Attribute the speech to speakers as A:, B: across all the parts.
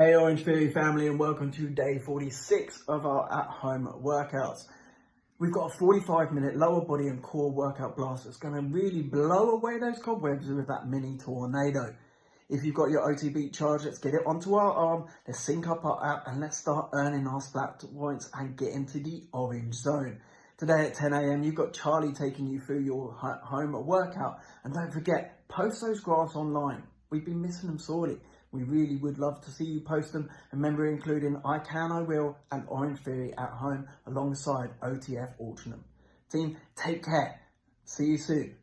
A: Hey Orangetheory family, and welcome to day 46 of our at-home workouts. We've got a 45-minute lower body and core workout blast that's going to really blow away those cobwebs with that mini tornado. If you've got your OTB charge, let's get it onto our arm, let's sync up our app, and let's start earning our splat points and get into the orange zone. Today at 10 a.m, you've got Charlie taking you through your home workout. And don't forget, post those graphs online. We've been missing them sorely. We really would love to see you post them. Remember, including I Can, I Will, and Orangetheory at home alongside OTF alternate. Team, take care. See you soon.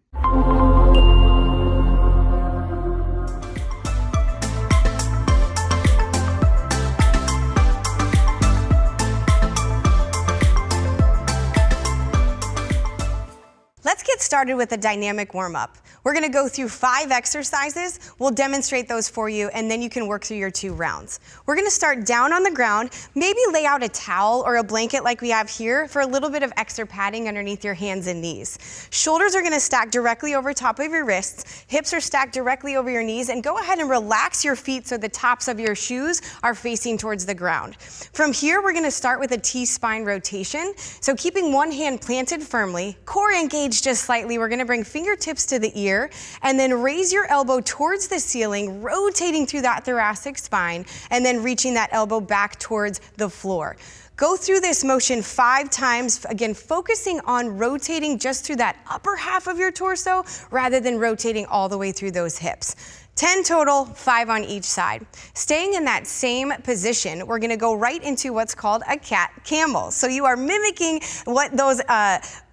B: Let's get started with a dynamic warm-up. We're gonna go through 5 exercises. We'll demonstrate those for you, and then you can work through your 2 rounds. We're gonna start down on the ground, maybe lay out a towel or a blanket like we have here for a little bit of extra padding underneath your hands and knees. Shoulders are gonna stack directly over top of your wrists, hips are stacked directly over your knees, and go ahead and relax your feet so the tops of your shoes are facing towards the ground. From here, we're gonna start with a T-spine rotation. So keeping one hand planted firmly, core engaged just slightly, we're gonna bring fingertips to the ear, and then raise your elbow towards the ceiling, rotating through that thoracic spine, and then reaching that elbow back towards the floor. Go through this motion 5 times, again, focusing on rotating just through that upper half of your torso rather than rotating all the way through those hips. 10 total, 5 on each side. Staying in that same position, we're gonna go right into what's called a cat camel. So you are mimicking what those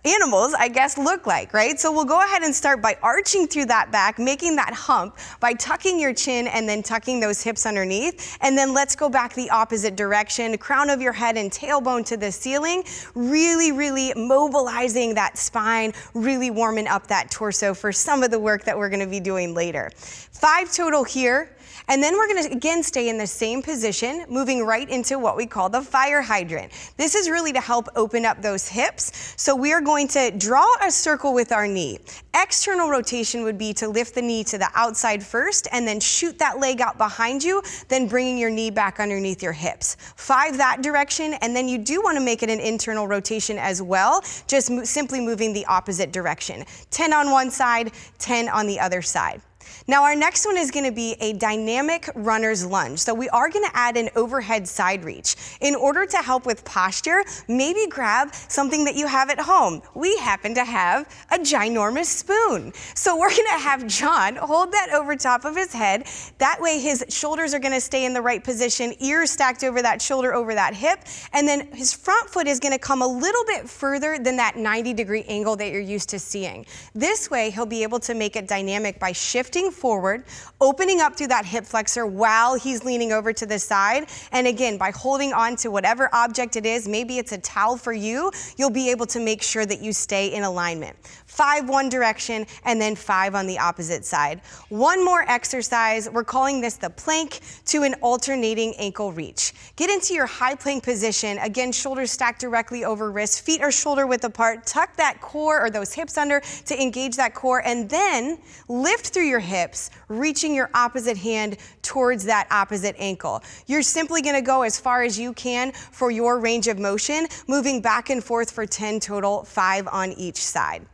B: animals, I guess, look like, right? So we'll go ahead and start by arching through that back, making that hump by tucking your chin and then tucking those hips underneath. And then let's go back the opposite direction, crown of your head and tailbone to the ceiling, really mobilizing that spine, really warming up that torso for some of the work that we're gonna be doing later. 5 total here. And then we're gonna again stay in the same position, moving right into what we call the fire hydrant. This is really to help open up those hips. So we are going to draw a circle with our knee. External rotation would be to lift the knee to the outside first and then shoot that leg out behind you, then bringing your knee back underneath your hips. 5 that direction, and then you do wanna make it an internal rotation as well, just simply moving the opposite direction. 10 on one side, 10 on the other side. Now our next one is gonna be a dynamic runner's lunge. So we are gonna add an overhead side reach. In order to help with posture, maybe grab something that you have at home. We happen to have a ginormous spoon. So we're gonna have John hold that over top of his head. That way his shoulders are gonna stay in the right position, ears stacked over that shoulder, over that hip, and then his front foot is gonna come a little bit further than that 90-degree angle that you're used to seeing. This way he'll be able to make it dynamic by shifting forward, opening up through that hip flexor while he's leaning over to the side. And again, by holding on to whatever object it is, maybe it's a towel for you, you'll be able to make sure that you stay in alignment. 5 one direction, and then 5 on the opposite side. One more exercise, we're calling this the plank to an alternating ankle reach. Get into your high plank position, again, shoulders stacked directly over wrists, feet are shoulder width apart, tuck that core or those hips under to engage that core, and then lift through your hips, reaching your opposite hand towards that opposite ankle. You're simply gonna go as far as you can for your range of motion, moving back and forth for 10 total, 5 on each side.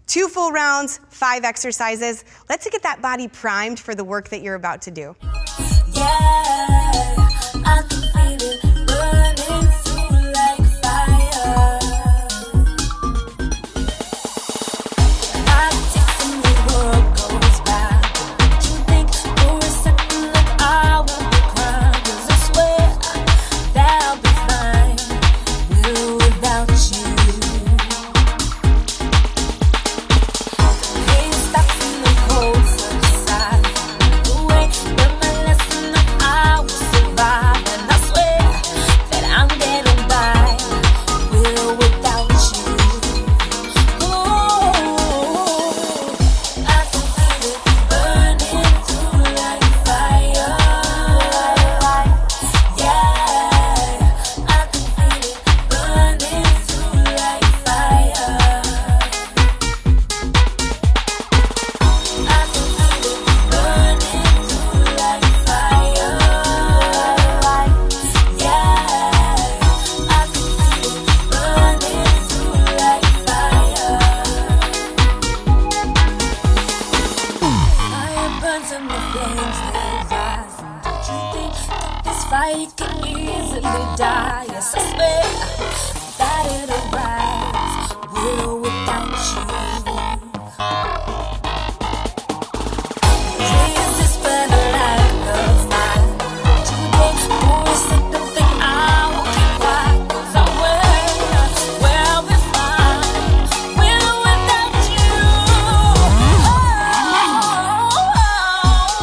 B: 2 full rounds, 5 exercises. Let's get that body primed for the work that you're about to do.
C: Yeah, I can feel it burning through like fire. I think when the world goes by, don't you think for a second that I won't be crying? 'Cause I swear that I'll be fine, will without you. Can't stop feeling cold, such a sigh. The way that my lesson that burns and the flames they rise. And don't you think that this fight can easily die? Yes, I swear that it'll rise with or without you. Resist when I like the fire. Today, for a second, think I will keep quiet. 'Cause I will be fine with or without you.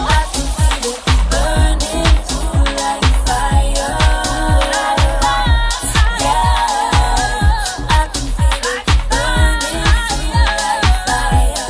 C: I can feel it burning through like fire. Yeah, I can feel it burning through like fire.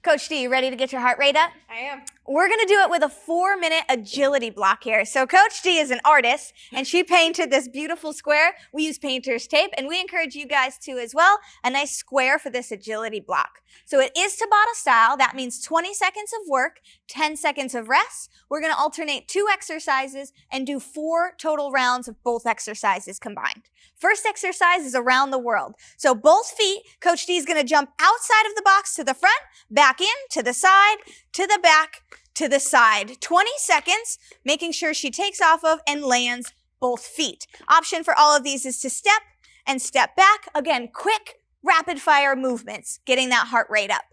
D: Coach D, you ready to get your heart rate up? I am.
E: We're going to do it with a 4-minute agility block here. So Coach D is an artist, and she painted this beautiful square. We use painter's tape, and we encourage you guys to as well. A nice square for this agility block. So it is Tabata style. That means 20 seconds of work, 10 seconds of rest. We're going to alternate 2 exercises and do 4 total rounds of both exercises combined. First exercise is around the world. So both feet, Coach D is going to jump outside of the box to the front, back in, to the side, to the back, to the side. 20 seconds, making sure she takes off of and lands both feet. Option for all of these is to step and step back. Again, quick, rapid fire movements, getting that heart rate up.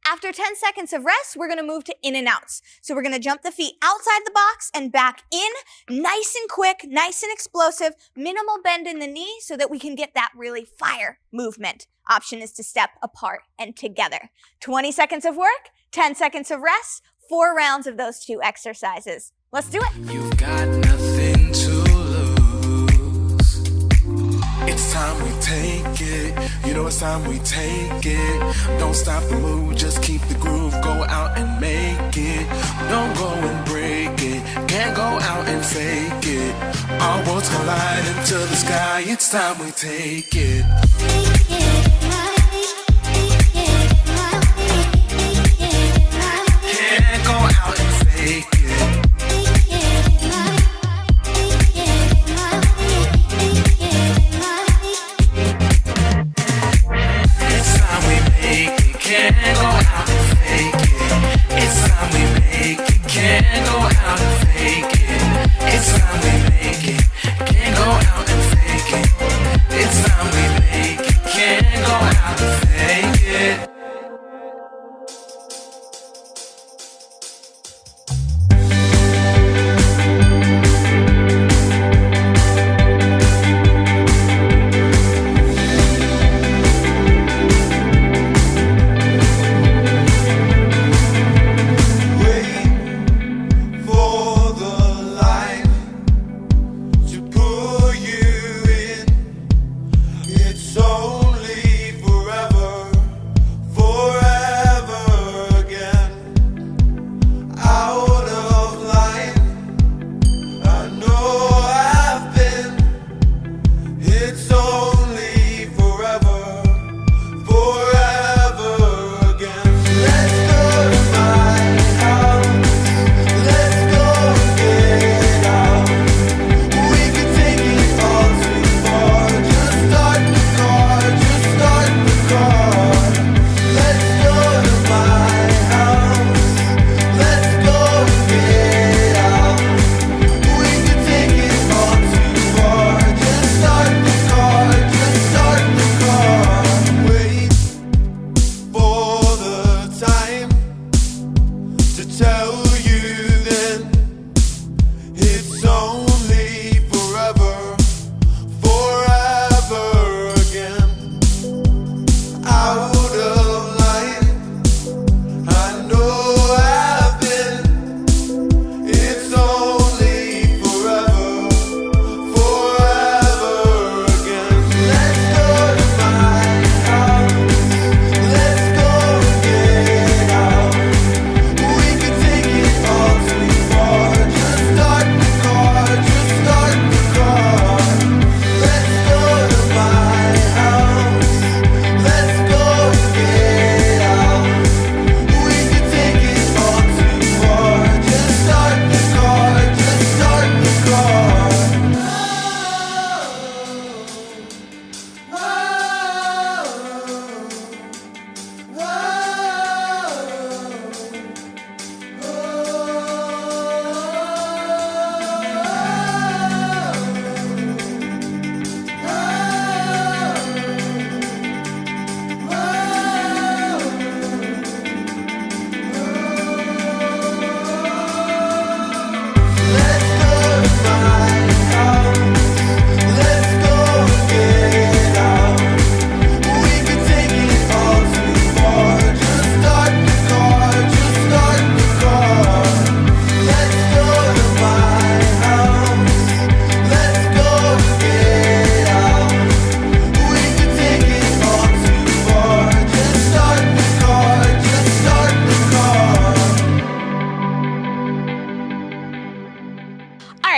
E: After 10 seconds of rest, we're going to move to in and outs. So we're going to jump the feet outside the box and back in, nice and quick, nice and explosive, minimal bend in the knee so that we can get that really fire movement. Option is to step apart and together. 20 seconds of work, 10 seconds of rest, 4 rounds of those 2 exercises. Let's do it.
F: You've got nothing to lose. It's time we take it. You know it's time we take it. Don't stop the move, just keep the groove. Go out and make it. Don't go and break it. Can't go out and fake it. Our worlds collide into the sky. It's time we take it. Can't go out and fake it. Can't go out and fake it. It's time we make it. Can't go out and fake it. It's time we make it. Can't go out and fake it. It's time we make it.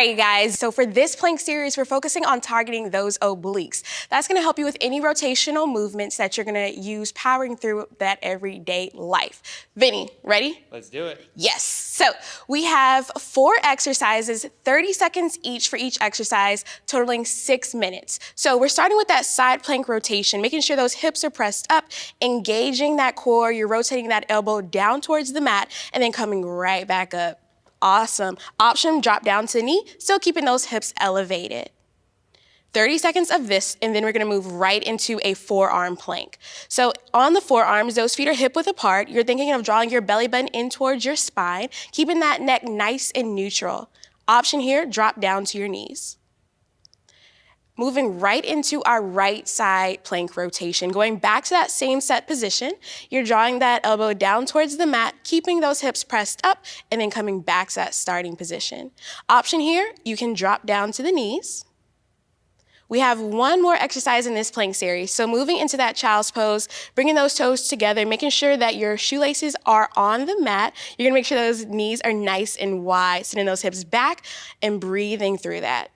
D: right, you guys, so for this plank series, we're focusing on targeting those obliques. That's gonna help you with any rotational movements that you're gonna use powering through that everyday life. Vinny, ready?
G: Let's do it.
D: Yes. So we have 4 exercises, 30 seconds each for each exercise, totaling 6 minutes. So we're starting with that side plank rotation, making sure those hips are pressed up, engaging that core, you're rotating that elbow down towards the mat, and then coming right back up. Awesome. Option, drop down to the knee, still keeping those hips elevated. 30 seconds of this, and then we're gonna move right into a forearm plank. So on the forearms, those feet are hip width apart. You're thinking of drawing your belly button in towards your spine, keeping that neck nice and neutral. Option here, drop down to your knees. Moving right into our right side plank rotation. Going back to that same set position, you're drawing that elbow down towards the mat, keeping those hips pressed up, and then coming back to that starting position. Option here, you can drop down to the knees. We have one more exercise in this plank series. So moving into that child's pose, bringing those toes together, making sure that your shoelaces are on the mat. You're gonna make sure those knees are nice and wide, sending those hips back and breathing through that.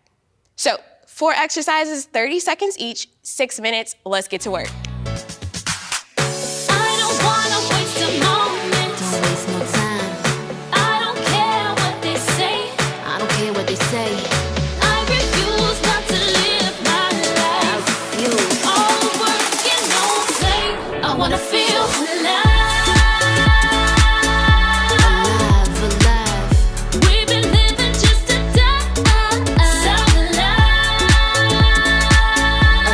D: So 4 exercises, 30 seconds each, 6 minutes. Let's get to work.
C: I don't wanna waste a moment.
H: Don't waste no time.
C: I don't care what they say.
H: I don't care what they say.
C: I refuse not to live my life. All work and no play. I wanna feel alive.
H: Alive, alive.
C: We've been living just to die. Sound alive.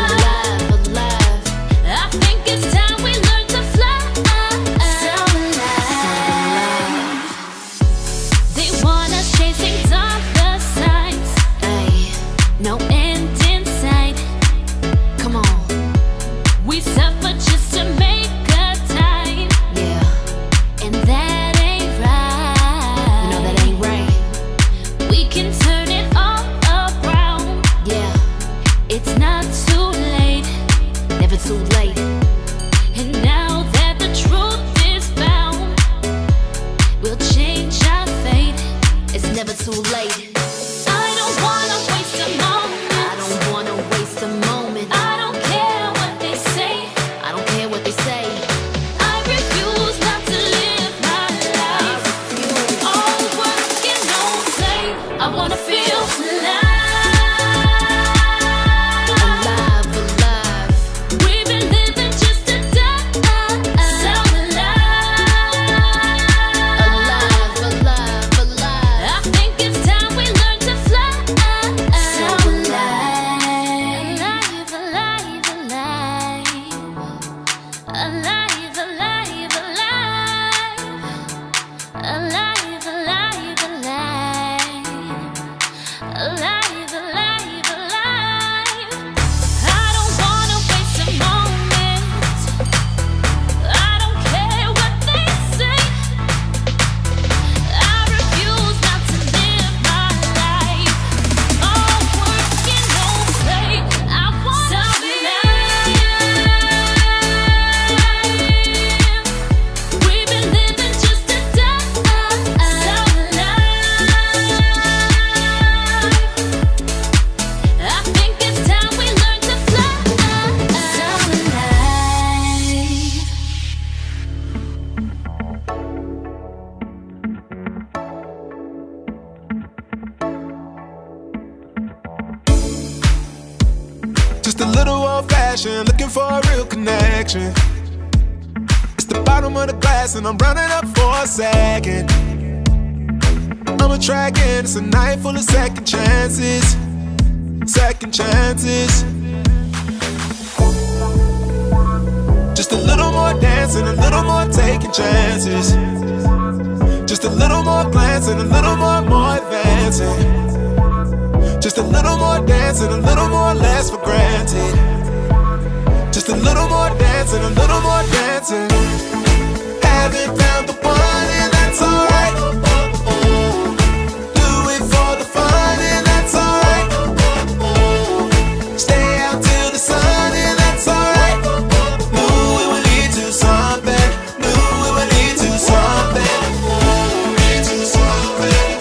H: Alive, alive.
C: I think it's time we learn to fly. Sound alive. They want us chasing dollar signs.
H: Ay,
C: No end in sight.
H: come on.
C: We suffer just to make a time.
H: Yeah,
C: And that ain't
H: you
C: right.
H: know that ain't right.
C: We can turn it all around.
H: Yeah,
C: It's not too late.
H: never too late.
C: And now that the truth is found, we'll change our fate.
H: It's never too late.
C: I don't wanna waste a moment.
H: I don't wanna waste a moment.
C: I don't care what they say.
H: I don't care what they say.
C: I refuse not to live my life. All work and no play. I wanna feel alive.
H: Alive, alive.
C: We've been living just to die. Sound alive.
H: Alive, alive, alive.
C: I think it's time we learn to fly. Sound alive. Alive, alive, alive. Alive, alive, alive. Alive, alive, alive. Alive, alive, alive. I don't wanna waste a moment. I don't care what they say. I refuse not to live my life. All work and no play. I wanna live. We've been living just to die. Sound alive. I think it's time we learn to fly. Sound alive.
F: Just a little old fashioned, looking for a real connection. It's the bottom of the glass, and I'm running up for a second. I'm attracting, it's a night full of second chances. Second chances. Just a little more dancing, a little more taking chances. Just a little more glancing, a little more advancing. Just a little more dancing, a little more less for granted. Just a little more dancing, a little more dancing. Haven't found the one, and that's alright. Do it for the fun, and that's alright. Stay out till the sun, and that's alright. Knew it would lead to something. Knew it would lead to something. Lead to something.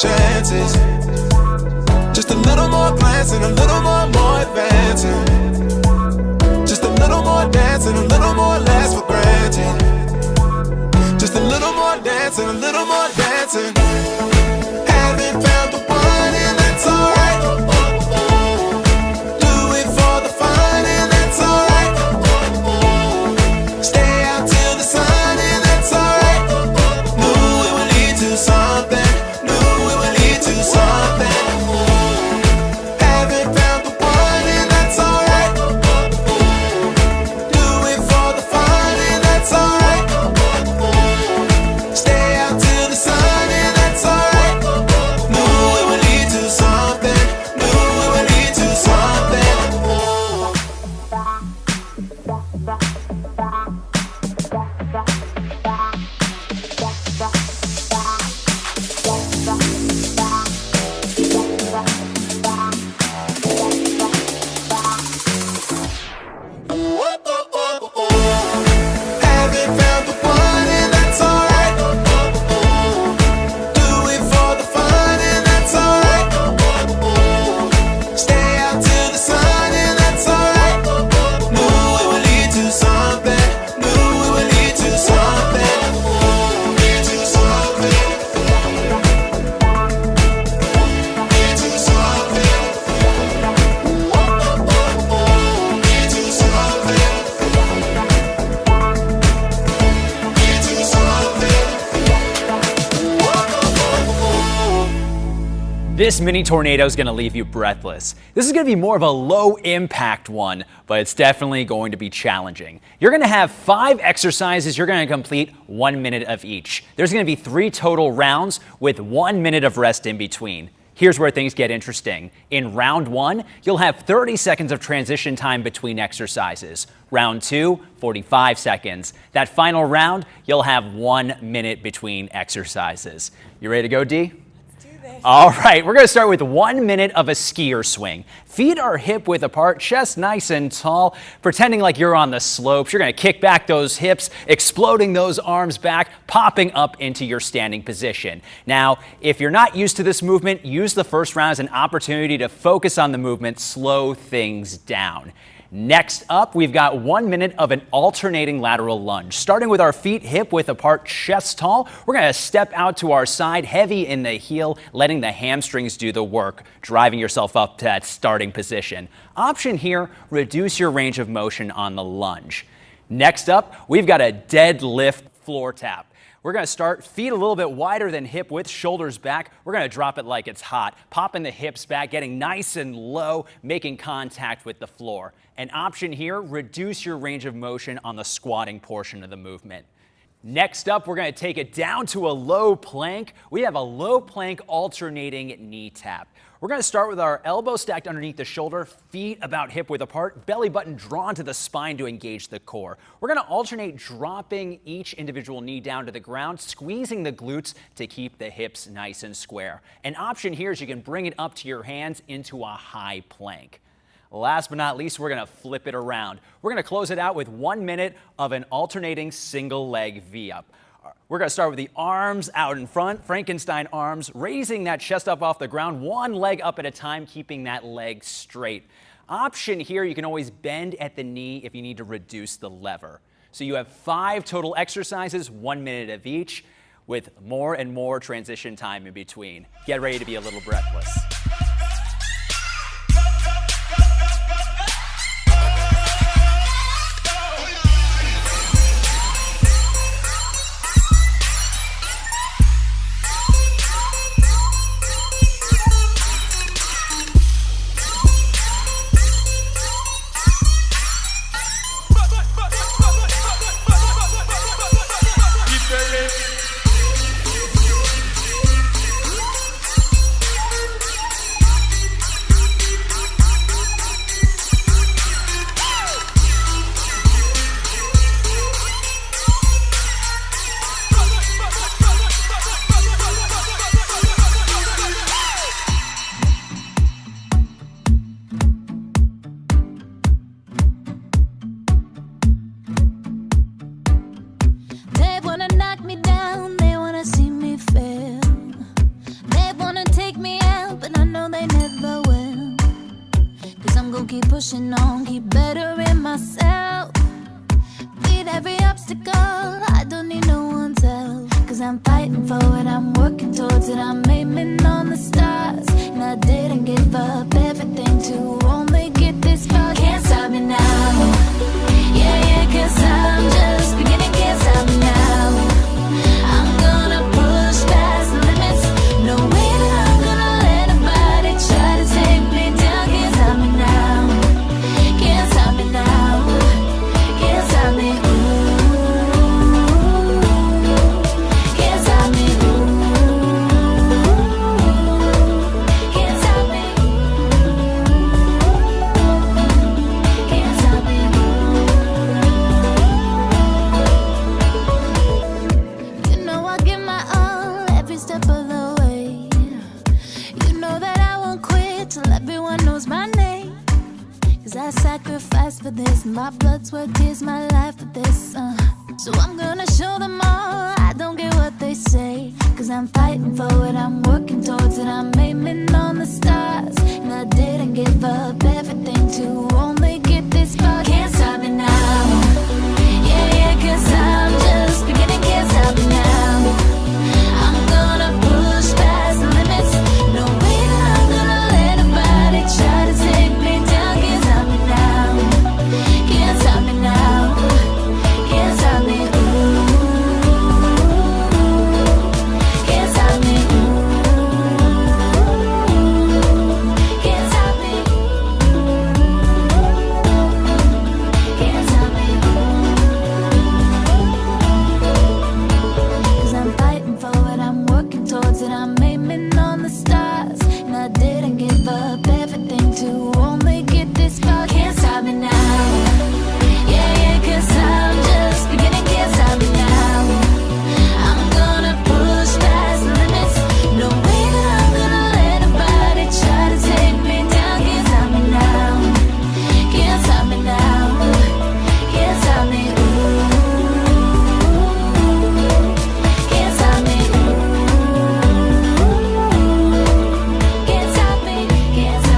F: chances. Just a little more glancing, a little more advancing. Just a little more dancing, a little more less for granted. Just a little more dancing, a little more dancing. Haven't found the one and that's alright. Do it for the fun and that's alright. Stay out till the sun and that's alright. Knew it would lead to something. Knew it would lead to something. Haven't found the one and that's alright. Do it for the fun and that's alright. Stay out till the sun and that's alright. Knew it would lead to something. Knew it would lead to something. Haven't found the one and that's alright. Do it for the fun and that's alright. Stay out till the sun and that's alright. Knew it would lead to something. Knew it would lead to something. Lead to something. Lead to something. Lead to something.
G: This mini tornado is going to leave you breathless. This is going to be more of a low impact one, but it's definitely going to be challenging. You're going to have 5 exercises. You're going to complete 1 minute of each. There's going to be 3 total rounds with 1 minute of rest in between. Here's where things get interesting. In round 1, you'll have 30 seconds of transition time between exercises. Round 2, 45 seconds. That final round, you'll have 1 minute between exercises. You ready to go, Dee? All right, we're going to start with 1 minute of a skier swing. Feet are hip width apart, chest nice and tall, pretending like you're on the slopes. You're going to kick back those hips, exploding those arms back, popping up into your standing position. Now, if you're not used to this movement, use the first round as an opportunity to focus on the movement, slow things down. Next up, we've got 1 minute of an alternating lateral lunge. Starting with our feet hip width apart, chest tall, we're going to step out to our side, heavy in the heel, letting the hamstrings do the work, driving yourself up to that starting position. Option here, reduce your range of motion on the lunge. Next up, we've got a deadlift floor tap. We're going to start feet a little bit wider than hip width, shoulders back. We're going to drop it like it's hot, popping the hips back, getting nice and low, making contact with the floor. An option here, reduce your range of motion on the squatting portion of the movement. Next up, we're going to take it down to a low plank. We have a low plank alternating knee tap. We're going to start with our elbow stacked underneath the shoulder, feet about hip width apart, belly button drawn to the spine to engage the core. We're going to alternate dropping each individual knee down to the ground, squeezing the glutes to keep the hips nice and square. An option here is you can bring it up to your hands into a high plank. Last but not least, we're going to flip it around. We're going to close it out with 1 minute of an alternating single leg V-up. We're going to start with the arms out in front, Frankenstein arms, raising that chest up off the ground, 1 leg up at a time, keeping that leg straight. Option here, you can always bend at the knee if you need to reduce the lever. So you have 5 total exercises, 1 minute of each, with more and more transition time in between. Get ready to be a little breathless.
C: keep pushing on, keep bettering myself. Beat every obstacle, I don't need no one's help. Cause I'm fighting for it, I'm working towards it, I'm aiming on the stars. And I didn't give up everything to only get this far. Can't stop me now. Yeah, yeah, cause I'm just beginning, can't stop me now. I'm gonna push past the limits. No way that I'm gonna let nobody try to take me down. Can't stop me now. Can't stop me now. Can't stop me. Can't stop me. Can't stop me. Can't stop me. You know I give my all every step of the way. You know that I won't quit till everyone knows my name. Cause I sacrifice for this, my blood, sweat, tears, my life for this. So I'm gonna show them all, I don't care what they say. Cause I'm fighting for it, I'm working towards it, I'm aiming on the stars. And I didn't give up everything to only get this far. Can't stop me now. Yeah, yeah, cause I'm just beginning, can't stop me now. I'm gonna push past the limits. No way that I'm gonna let nobody try to take me down. Can't stop me now. Can't stop me now. Can't stop me. Can't stop me. Can't stop me. Can't stop me. Cause I'm fighting for it, I'm working towards it, I'm aiming on the stars. And I didn't give up everything to only get this far. Can't stop me now. Yeah, yeah, cause I'm just beginning, can't stop me now. I'm gonna push past the limits. No way that I'm gonna let nobody try to take me down. Can't stop me now. Can't stop me now. Can't stop me. Can't stop me. Can't stop me. Can't stop me.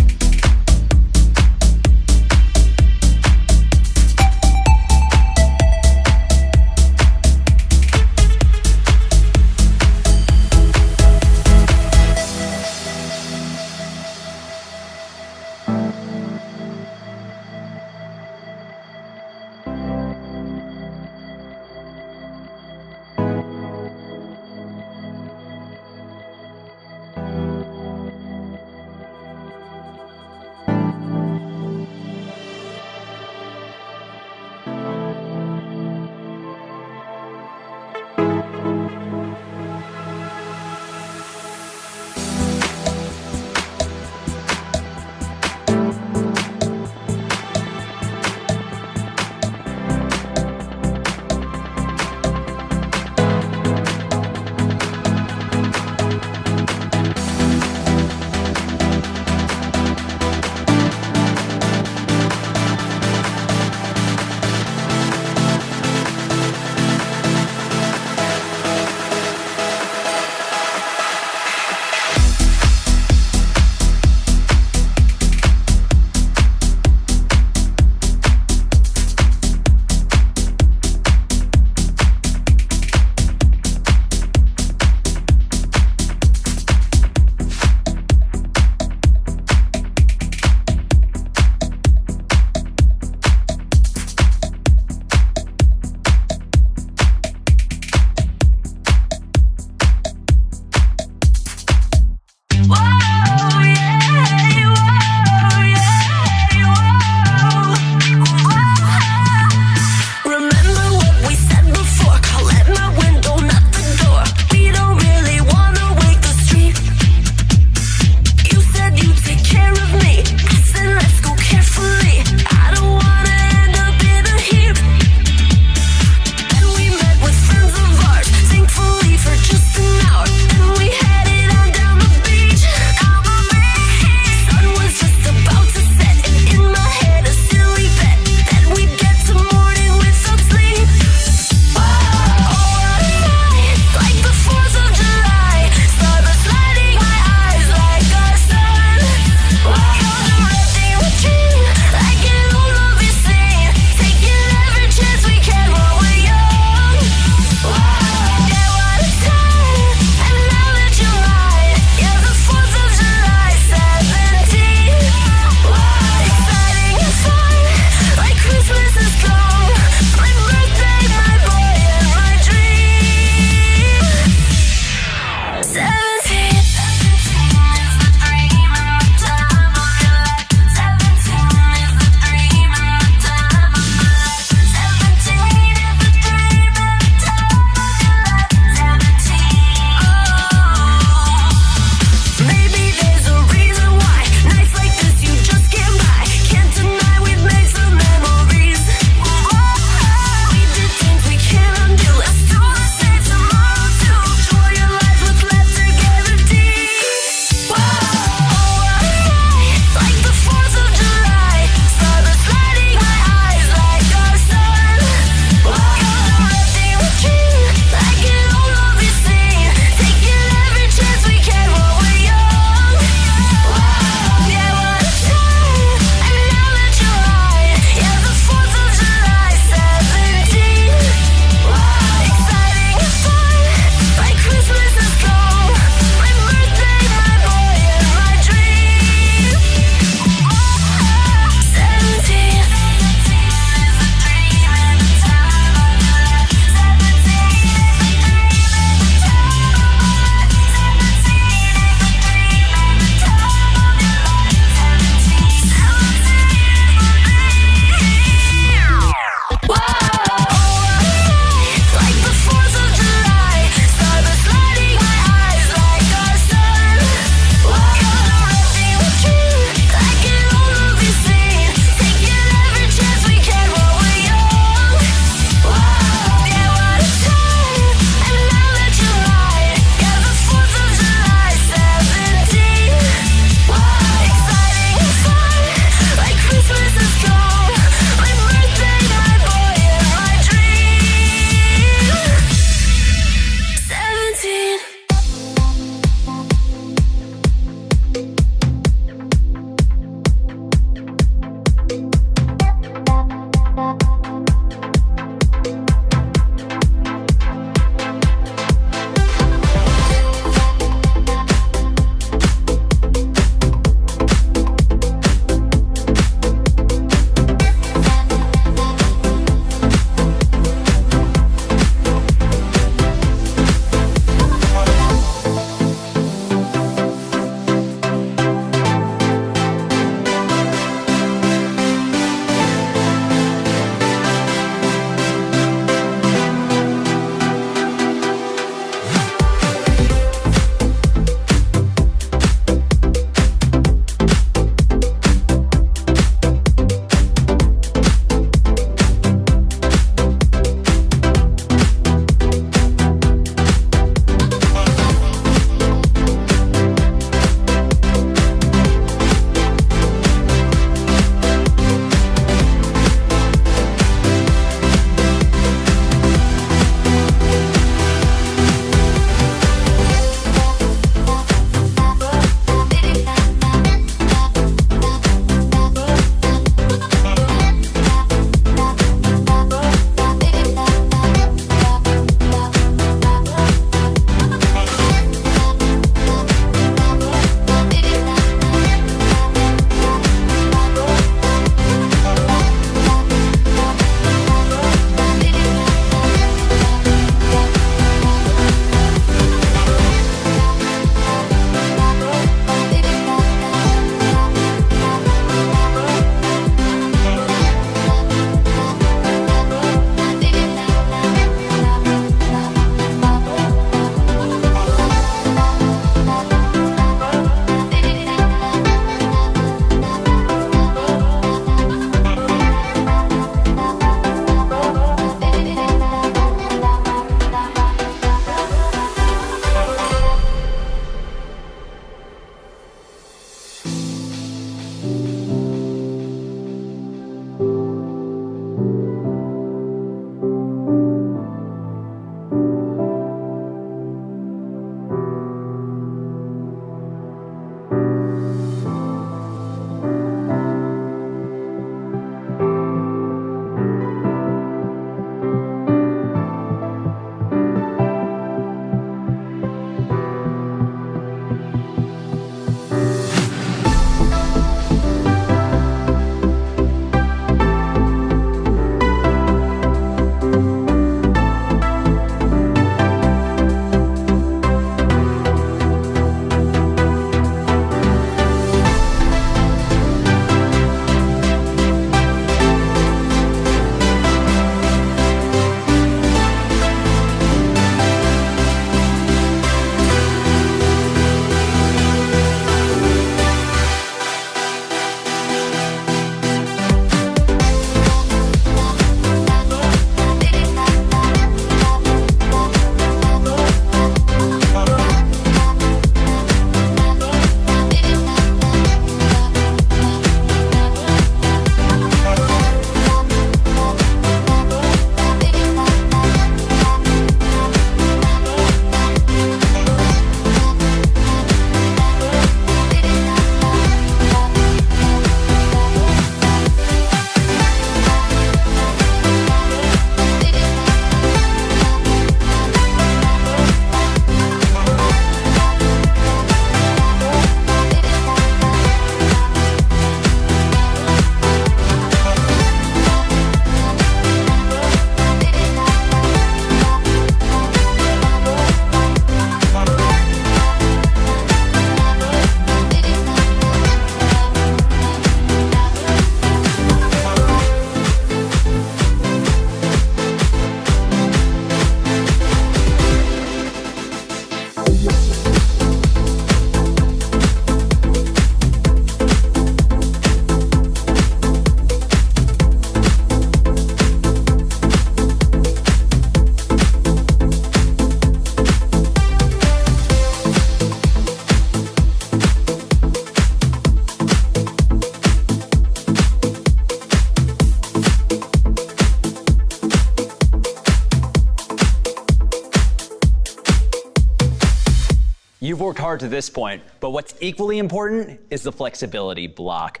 G: You've worked hard to this point, but what's equally important is the flexibility block.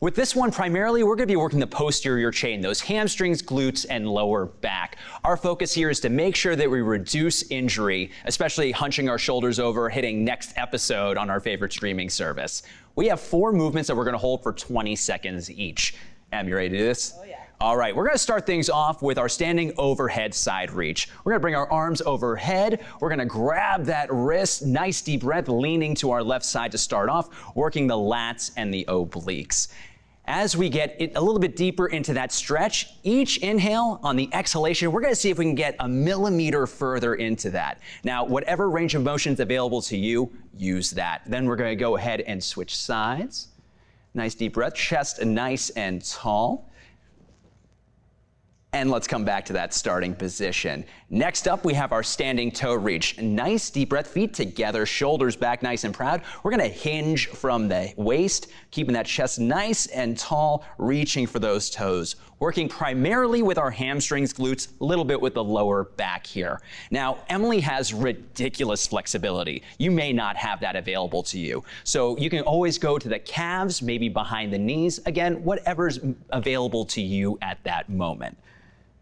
G: With this one, primarily, we're gonna be working the posterior chain, those hamstrings, glutes, and lower back. Our focus here is to make sure that we reduce injury, especially hunching our shoulders over, hitting next episode on our favorite streaming service. We have 4 movements that we're gonna hold for 20 seconds each. Em, you ready to do this? Oh, yeah. All right, we're gonna start things off with our standing overhead side reach. We're gonna bring our arms overhead. We're gonna grab that wrist, nice deep breath, leaning to our left side to start off, working the lats and the obliques. As we get a little bit deeper into that stretch, each inhale on the exhalation, we're gonna see if we can get a millimeter further into that. Now, whatever range of motion is available to you, use that. Then we're gonna go ahead and switch sides. Nice deep breath, chest nice and tall. And let's come back to that starting position. Next up, we have our standing toe reach. Nice deep breath, feet together, shoulders back nice and proud. We're gonna hinge from the waist, keeping that chest nice and tall, reaching for those toes. Working primarily with our hamstrings, glutes, a little bit with the lower back here. Now, Emily has ridiculous flexibility. You may not have that available to you. So you can always go to the calves, maybe behind the knees. Again, whatever's available to you at that moment.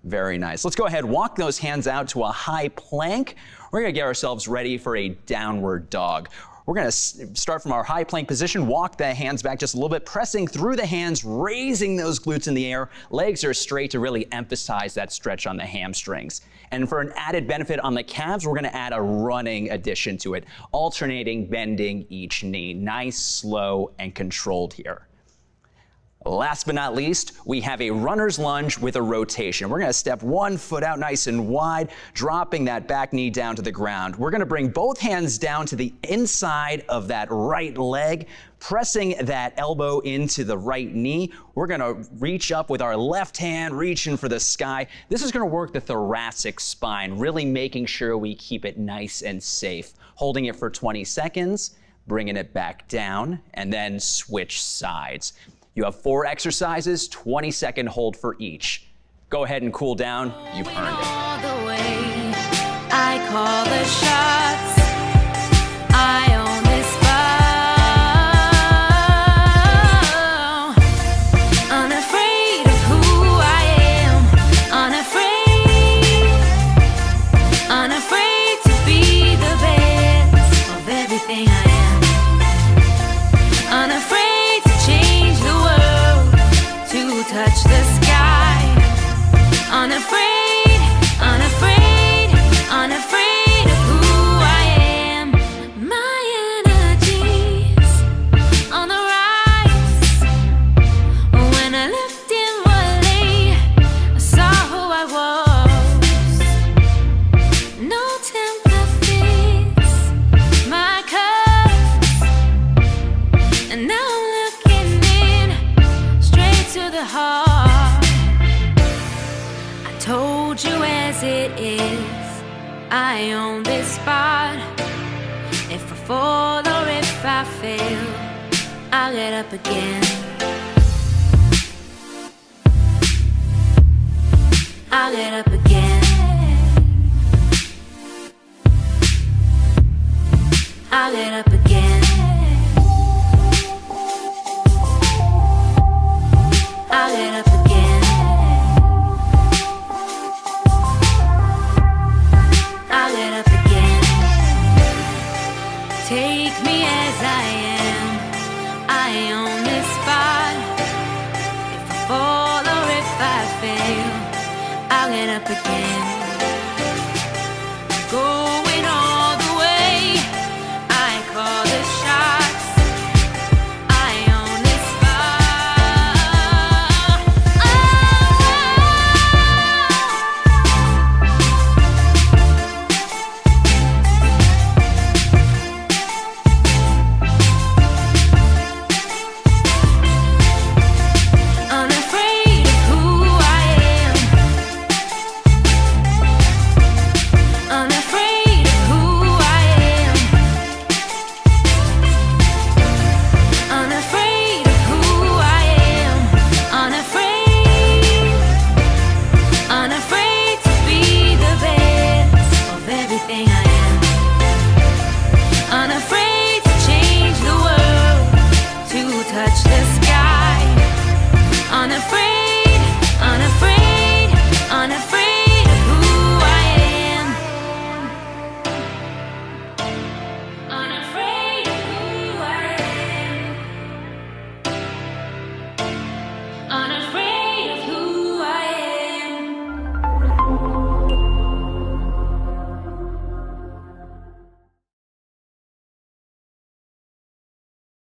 G: Very nice. Let's go ahead, walk those hands out to a high plank. We're gonna get ourselves ready for a downward dog. We're gonna start from our high plank position, walk the hands back just a little bit, pressing through the hands, raising those glutes in the air. Legs are straight to really emphasize that stretch on the hamstrings. And for an added benefit on the calves, we're gonna add a running addition to it, alternating, bending each knee. Nice, slow, and controlled here. Last but not least, we have a runner's lunge with a rotation. We're gonna step one foot out nice and wide, dropping that back knee down to the ground. We're gonna bring both hands down to the inside of that right leg, pressing that elbow into the right knee. We're gonna reach up with our left hand, reaching for the sky. This is gonna work the thoracic spine, really making sure we keep it nice and safe. Holding it for 20 seconds, bringing it back down, and then switch sides. You have 4 exercises, 20-second hold for each. Go ahead and cool down. You've earned it.
C: All the way, I call the shots. I own this spot. Unafraid of who I am. Unafraid to be the best of everything I am. Unafraid touch the sky. Unafraid, unafraid, unafraid of who I am. My energy's on the rise. When I looked inwardly, I saw who I was. No temper fits my cups, and now I'm looking in straight to the heart. I told you as it is, I own this spot. If I fall or if I fail, I'll get up again. I'll get up again. I'll get up again. I'll get up again. I'll get up again. Take me as I am. I own this spot. If I fall or if I fail, I'll get up again.